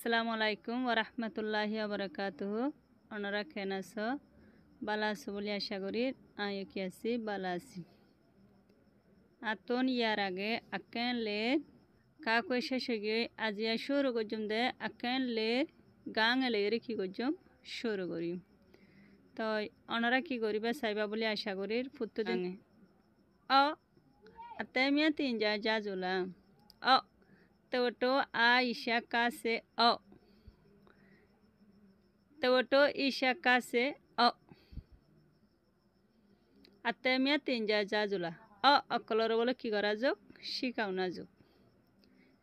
আসসালামু আলাইকুম ওরহমতুল্লাহি ওবরাকাতুহু। ওনারা কেন আছো? বালা আছো বলে আশা করি। আমিও কি আছি, বালা আছি। আতন ইয়ার আগে আকেন লে কা কইসা সগে আজিয়া শুরু করজুম দে আকেন লে গাং এলে কি করজুম শুরু করি। তো ওনারা কি করিবা চাইবা বলে আশা করি। ফুটতে দিন অ আতেমিয়া তিন যা জোলা অ तो आयशा का से अ तो ईशा का से अ আত্মামিয়া তিন যা জোলা অকলর বলে কি করা যোগ শিখাও না যোগ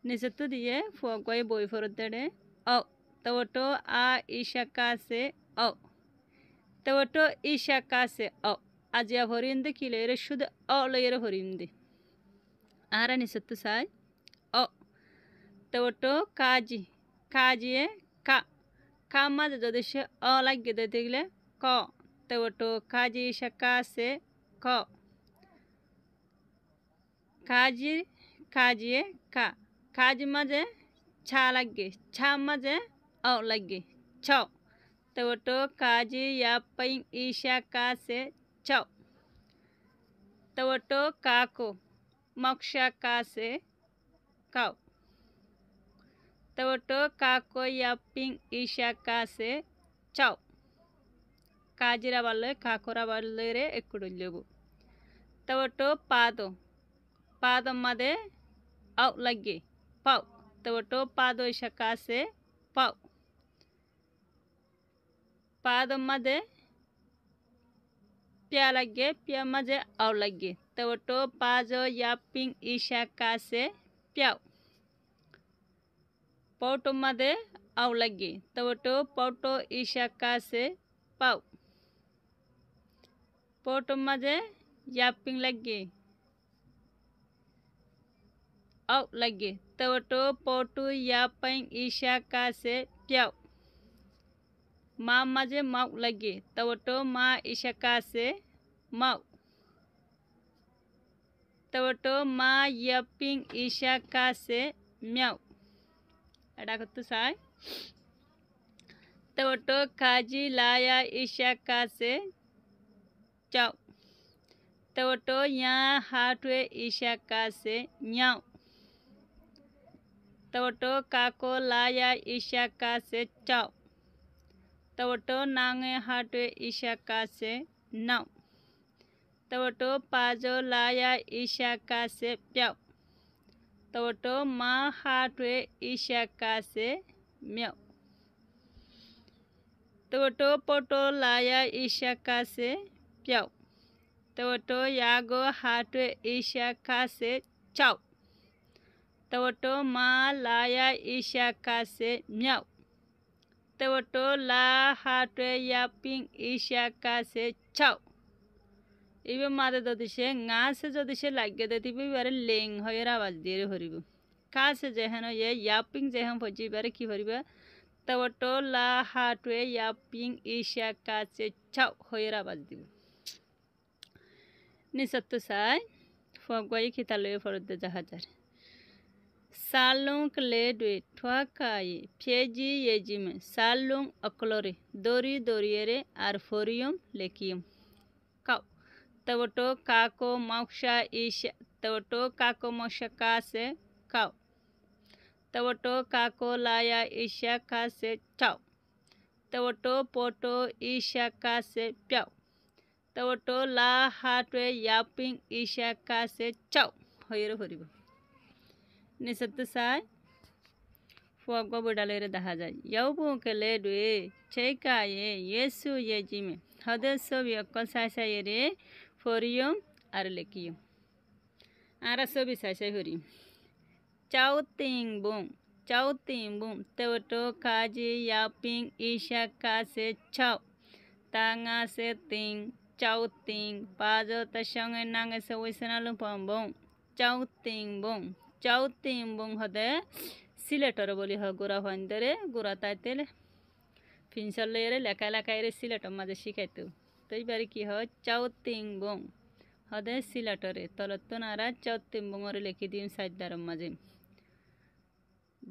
নিচে তো দিয়ে ফুয়াই বই ফেরত দেড়ে তো আ ঈশা কাছে তো ঈশা কাছে আজিয়া হরিন্দে কি লইরে শুধু লইরে হরিন্দে আরা নিচে তো চাই তো কাজিয়ে কা মাঝে যদি সে লাগিয়ে দিতে গেলে ক তো কাজি ঈশা কাছে ক কাজিয়ে কাজি মাঝে ছা লাগে ছা মাঝে লাগে ছ তো কাজি या पैं ईशा का से च तो काको मोक्षा का से काओ तो काको या पिंग ईशा का से चाओ काजिरा वाले काकोरा वाले रे एकड़ुल्लेगु तो पादो मदे लगे पाओ तो पादो ईशा का से पाओ पादो मदे प्या लगे प्या मजे लगे तो पाजो या पिंग ईशा का से प्याओ पोटो मदे लगे तो पोटो ईशा का से पाओ पोटो मजे या पिंग लगे लगे तो पोटो या पिंग ईशा का से प्याओ माँ मजे माऊ लगे तो माँ ईशा का से माऊ तो माँ या पिंग ईशा का से म्याऊ एडा कत्तु साय तो काजी लाया ईशा का से चाओ तो यहाँ हाटवे ईशा का से न्याओ तो काको लाया ईशा का से चाओ तो नांगे हाटवे ईशा का से नाओ तो पाजो लाया ईशा का से प्याओ तो माँ हाटवे ईशा का से म्याओ तो पोटो लाया ईशा का से प्याओ तो यागो हाटवे ईशा का से चाओ तो माँ लाया ईशा का से म्याओ तो ला हाटवे या पिंग ईशा का से चाओ इबे मादे যদি সে গাছে যদি সে লাগিয়ে দেয় দিবে এবারে লেং হয়ে আওয়াজ দিয়ে হরিব কাছে যেহেন ইয়াপিং যেহেন ভজি এবারে কি হরিবে তো লা হাটুয়ে ইয়াপিং ঈশা কাছে ছাও হয়ে আওয়াজ দিব নিসত্তু সাই ফগওয়াই খিতালয়ে ফরদে জাহাজার सालुंग ले डुए ठुआकाई फेजी येजिमे सालुंग अक्लोरे दोरी दोरियरे आर फोरियम लेकियम काओ तो काको मोक्षा ईशा तो काको मोक्षा का से काओ तो काको लाया ईशा का से चाओ तो पोटो ईशा का से प्याओ तो ला हाटवे यापिंग ईशा का से चाओ होयर हरिब निसत्तु साय फुआगो बुडाले रे दहा जाय यावबो के ले दुए छेकाये येसु येजिमे हदे सबि अक्कल साय रे फोरियम आर लेकियम आरा सबि साय हरि चाओ तिंग बुम तो काजी यापिंग ईशा का से छाओ तांगा से तिंग चाओ तिंग पाजो तसंगे नांगे से वैसनालु पाम्बों चाओ तिंग बुम हदे सिलेटर बोली ह गुरा हंदरे गुरा ताइतेले फिनसल रे लेका रे सिलेटर माजे शिखाइतो तो इबारे की ह चाओ तिंग बुम हदे सिलेटरे तलतो नारा चाओ तिंग बुम रे लेखि दिम साइदार माजे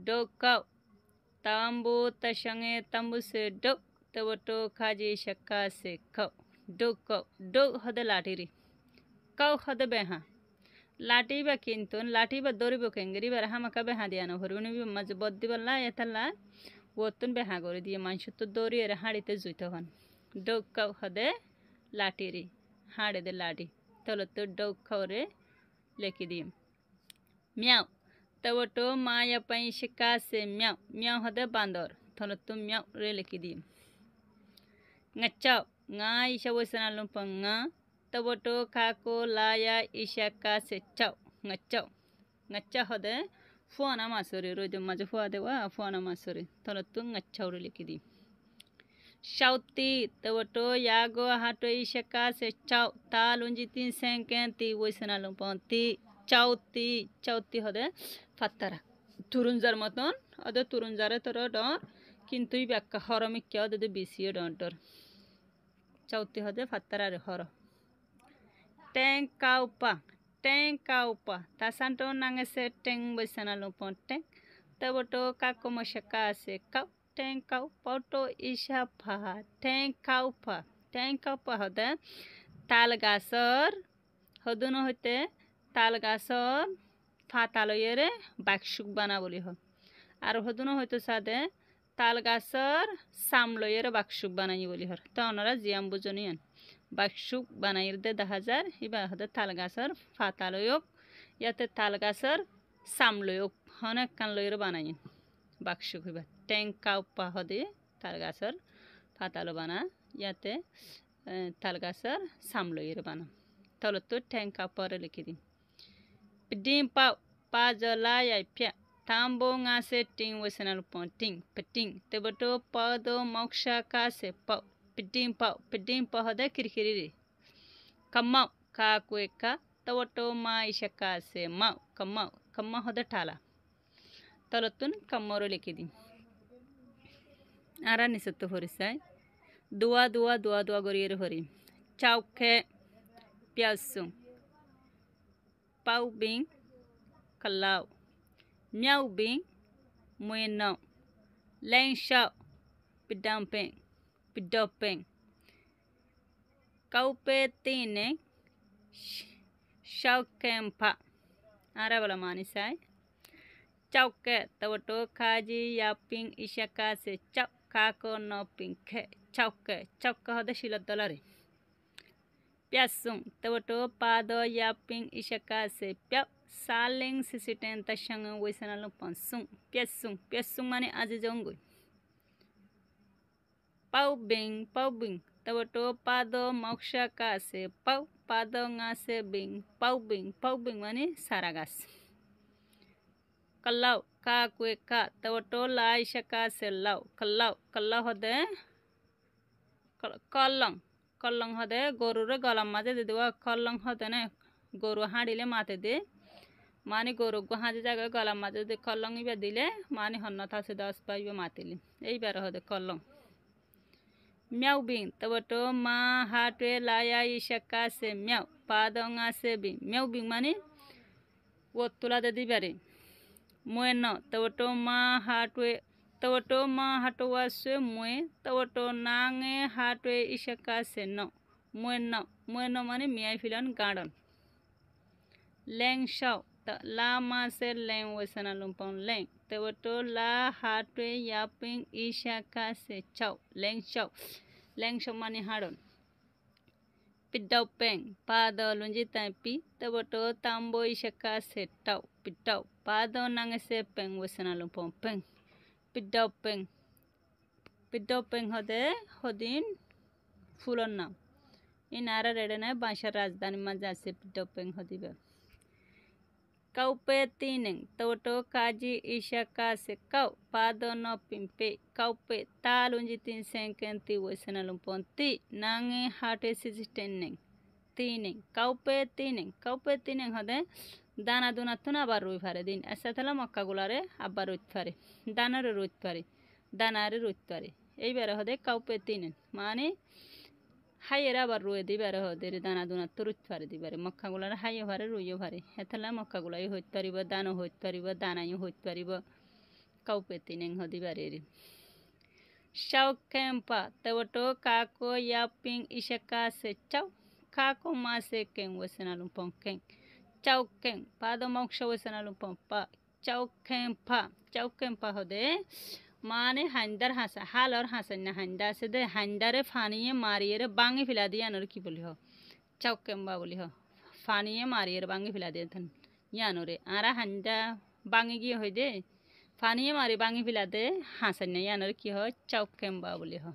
डोकाओ তাম্বু তার সঙ্গে তাম্বু সে ডোক তবটো খাজি শাক্কা সে খাও ডোক কাউ ডোক হদে লাঠিরি কাউ হদে বেহা লাঠি বা কিন্তু লাঠি বা দড়িব কেঙ্গেরি বার হামাকা বেহা দিয়া নহরুনি মাঝে বদ্দি বললা এতাল্লা ওতুন বেহা করে দিয়ে মানুষ তো দড়ি এর হাঁড়িতে জুইতে হন ডোক কাউ হদে লাঠিরি হাঁড়ে দে লাঠি তলো তো ডোক খাওরে লেখি দিয়ে মিয়াও তবটো মায়া পাই শিকা সে মিয়াও মিয়াও হদে বান্দর তলো তো মিয়াও রে লেখি দিয়ে ngacau nga isha wesana lumpang nga taboto kako laya isha ka se chau ngacau hode fuana masori rojo majo fuade wa fuana masori tolo tu ngacau ro likidi shauti taboto yago hato isha ka se chau ta lunji tin senkenti wesana lumpang ti chauti hode fattara turunjar মতন ওদের turunjare তোর ডর কিন্তু ব্যাখ্যা হরমিক্যা ওদের বিসিও ডর চৌতি হদে ফাত্তারার হর ট্যাং কাউপা তাসান্টো নাঙেছে ট্যাং বৈসানা লোপন ট্যাং তবটো কাকো মশাকা আছে কাউ ট্যাং কাউ পটো ইসা ফা ট্যাং কাউপা হদে তাল গাছর হদুন হইতে তাল গাছর ফাতালয়েরে বাকসুক বানা বলি হয় আর হদুন হইতো সাদে তাল গাছর সামলয়ের বাকসুক বানাই বলি হর তো ওনারা জিয়াম বুঝনিয়ান বাকসুক বানাইর দে 10,000 ইবা হদে তাল গাছর ফাতালয়ক ইয়াতে তাল গাছর সামলয়ক অনেক কান লয়ের বানাই বাকসুক হইবা ট্যাং কাউপা হদে তাল গাছর ফাতালো বানা ইয়াতে তাল গাছর সামলয়ের বানা তলত তো ট্যাং কাউপারে লিখি দিন ডিম পাও পা জলায় ফিয়া tambo ngase ting wesenal ponting peting teboto pado moksha kase pau peting pa hode kirkiriri kamau ka kueka teboto ma isha kase mau kamau hode thala talotun kamoro likidi ara nisatto horisai dua goriyere hori chauke piasu pau bing kalau miao bing mueno leng shao pidopeng kaupe tine shao kempa ara bala mani sai chauke tawoto khaji yaping ishaka se chau kako no pinkhe chauke hode shilat dolare piasung tawoto pado yaping ishaka se piao saling sisiten tasang wesana lupan sung piasung mane aje jongoi pau bing tawoto pado moksha ka se pado ngase bing pau bing mane saragas kalau ka kueka tawoto lai shaka se lau kalau hode Kolong হদে গরুরে গলাম মাঝে দিয়ে দেওয়া কলং হদে না গরু হাঁড়িলে মাতে দে মানে গরু হাঁড়ি জায়গায় গলাম মাঝে দিয়ে কলং ইবা দিলে মানে হন্য থাকছে 10 পাইবে মাতিলে এইবার হদে কলং মিয়াও বিং তবটো মা হাটে লায়া ইশাকা সে মিয়াও পাদং আছে বিং মিয়াও বিং মানে ও তুলা দে দিবারে মোয়েন তবটো মা হাটে tawoto ma hatowa se mue tawoto nange hatwe ishaka se no mueno mane miai filan garden leng shao ta la ma se leng wesana lumpong leng tawoto la hatwe yaping ishaka se chao leng shao mane haron pidau peng pado lunji tapi tawoto tambo ishaka se tau pidau pado nange se peng wesana lumpong peng পিডপেং হদে হদিন floor নাম এই নারা রেডে নাই বাঁশার রাজধানী মাঝে আছে পিডপেং হদিবে কাউপে তিনেং তোটো কাজি ইশা কাছে cow পাদন পিম্পে কাউপে তালুঞ্জি তিন সেঙ্কেন্তি ওয়েসেনা লুম্পন্তি নাঙে হাটে সিজিটেনেং তিনেং কাউপে তিনেং হদে দানা দুনা তো আবার রুই ফারে দিন এসে তাহলে মক্কাগুলারে আবার রুইত পারে দানারে রুইত পারে দানারে রুইত পারে এইবারে হদে কাউপে তিনেন মানে হাইয়ের আবার রুয়ে দিবারে হদে দানা দুনা তো রুইত পারে দিবারে মক্কাগুলারে হাইয়ে ভারে রুইও ভারে এতালে মক্কাগুলাই হইতে পারিব দানও হইতে পারিব দানাইও হইতে পারিব kaupeti neng hodi bareri Shau kempa tawato kako yaping isaka se chau kako mase ken wesenalum ponken chau ken pado moksha wesenalum pompa chau kempa hode माने हंदर हंसा हाल और हंसन न हंदा से दे हंदरे फानिये मारिये रे बांगे फिला दिया नर की बोली हो चौकेम्बा बोली हो फानिये मारिये रे बांगे फिला दिया थन या नरे आरा हंदा बांगे की हो दे फानिये मारी बांगे फिला दे हंसन न या नर की हो चौकेम्बा बोली हो